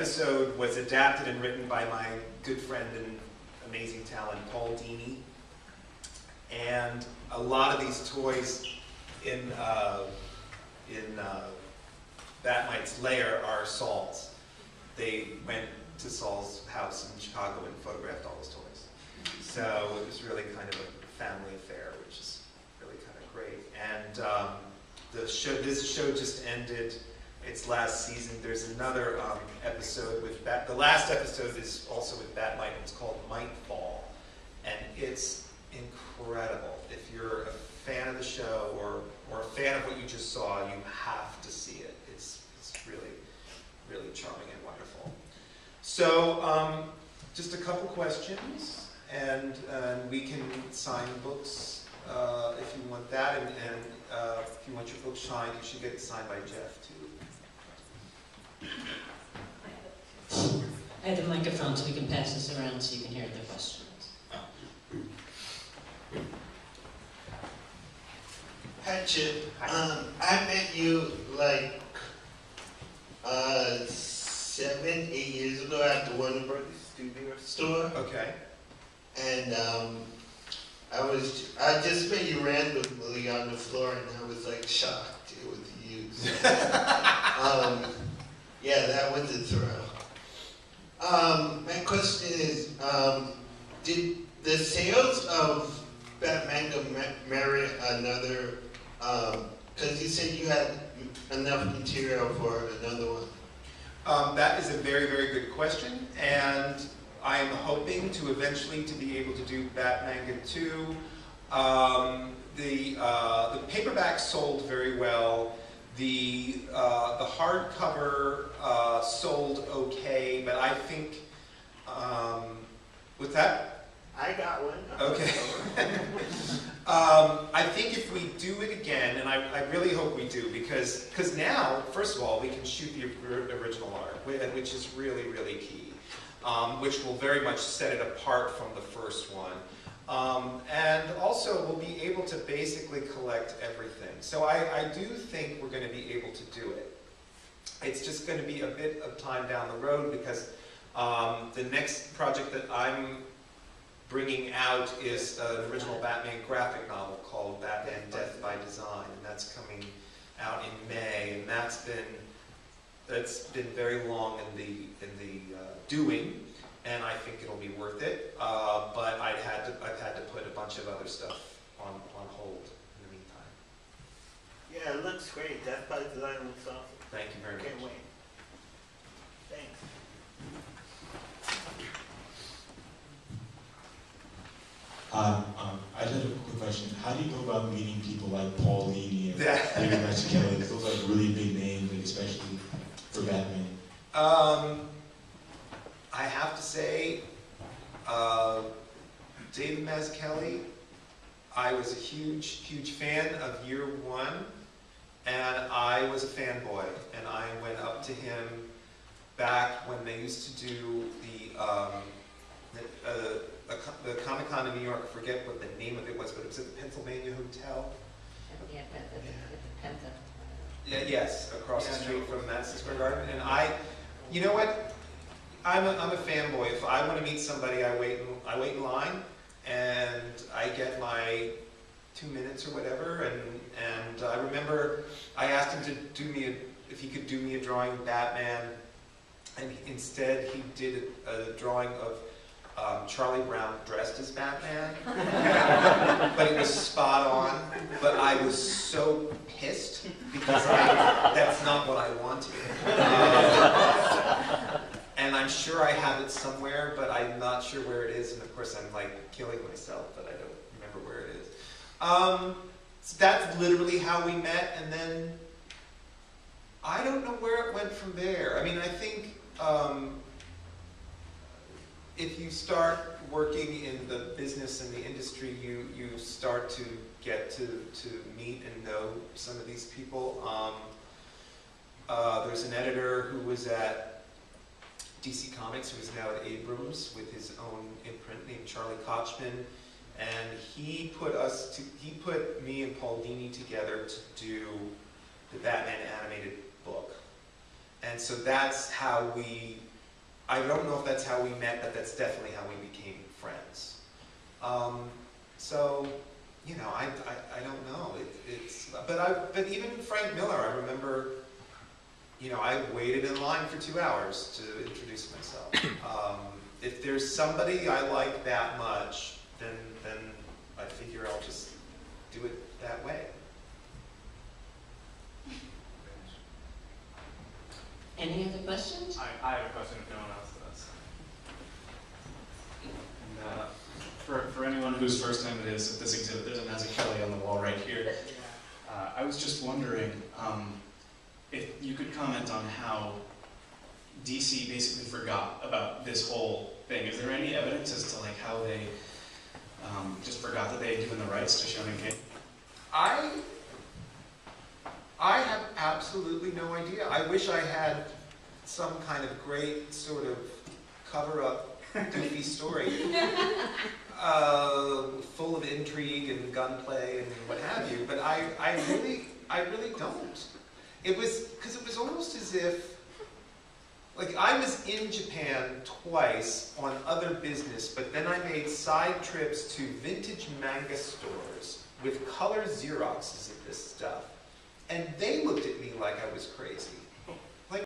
episode was adapted and written by my good friend and amazing talent, Paul Dini. And a lot of these toys in Bat-Mite's lair are Saul's. They went to Saul's house in Chicago and photographed all his toys. So it was really kind of a family affair, which is really kind of great. And this show just ended its last season. There's another episode with the last episode is also with Bat-Mite. It's called Mitefall, and it's incredible. If you're a fan of the show or a fan of what you just saw, you have to see it. It's really, really charming and wonderful. So just a couple questions, and we can sign books if you want that, and if you want your book signed, you should get it signed by Jeff too. I have the microphone so we can pass this around so you can hear the questions. Hi, Chip. I met you like 7, 8 years ago at the Warner Brothers Studio store. Okay. And I just met you randomly on the floor, and I was like shocked it was you. So, yeah, that was a thrill. My question is, did the sales of Bat-Manga merit another? Because you said you had enough material for another one. That is a very, very good question, and I am hoping to eventually to be able to do Bat-Manga 2. The paperback sold very well. The hardcover sold okay, but I think with that. I got one. Okay. I think if we do it again, and I really hope we do, because now, first of all, we can shoot the original art, which is really, really key, which will very much set it apart from the first one. And also, we'll be able to basically collect everything. So I do think we're going to be able to do it. It's just going to be a bit of time down the road, because the next project that I'm bringing out is an original Batman graphic novel called Batman Death by Design, and that's coming out in May, and that's been very long in the doing, and I think it'll be worth it. But I've had to put a bunch of other stuff on hold in the meantime. Yeah, it looks great. Death by Design looks awesome. Thank you very much. Can't wait. Thanks. I just have a quick question. How do you go about meeting people like Paul Dini and David Mazzucchelli? Those are like really big names, like especially for Batman. I have to say, David Mazzucchelli, I was a huge, huge fan of year one, and I was a fanboy, and I went up to him back when they used to do the Comic-Con in New York. I forget what the name of it was, but it was at the Pennsylvania Hotel. Yeah, the Penta. Yeah, yes, across the street from Madison Square Garden. And you know what? I'm a fanboy. If I want to meet somebody, I wait in line, and I get my 2 minutes or whatever. And I remember I asked him to do me if he could do me a drawing of Batman, and instead he did a drawing of Charlie Brown dressed as Batman, but it was spot on. But I was so pissed because that's not what I wanted. And I'm sure I have it somewhere, but I'm not sure where it is. And of course, I'm like killing myself that I don't remember where it is. So that's literally how we met, and then I don't know where it went from there. I mean, I think if you start working in the business and the industry, you start to get to meet and know some of these people. There's an editor who was at DC Comics, who is now at Abrams with his own imprint, named Charlie Kochman, and he put me and Paul Dini together to do the Batman animated book. And so that's how we I don't know if that's how we met, but that's definitely how we became friends. So, you know, I don't know. But even Frank Miller, I remember, you know, I waited in line for 2 hours to introduce myself. If there's somebody I like that much, then I figure I'll just do it that way. Any other questions? I have a question if no one else does. And for anyone whose first time it is at this exhibit, there's a Mazzucchelli on the wall right here. I was just wondering if you could comment on how DC basically forgot about this whole thing. Is there any evidence as to like how they just forgot that they had given the rights to Shonen King? I have absolutely no idea. I wish I had some kind of great sort of cover-up goofy story full of intrigue and gunplay and what have you, but I really don't. It was almost as if, like, I was in Japan twice on other business, but then I made side trips to vintage manga stores with color Xeroxes of this stuff. And they looked at me like I was crazy.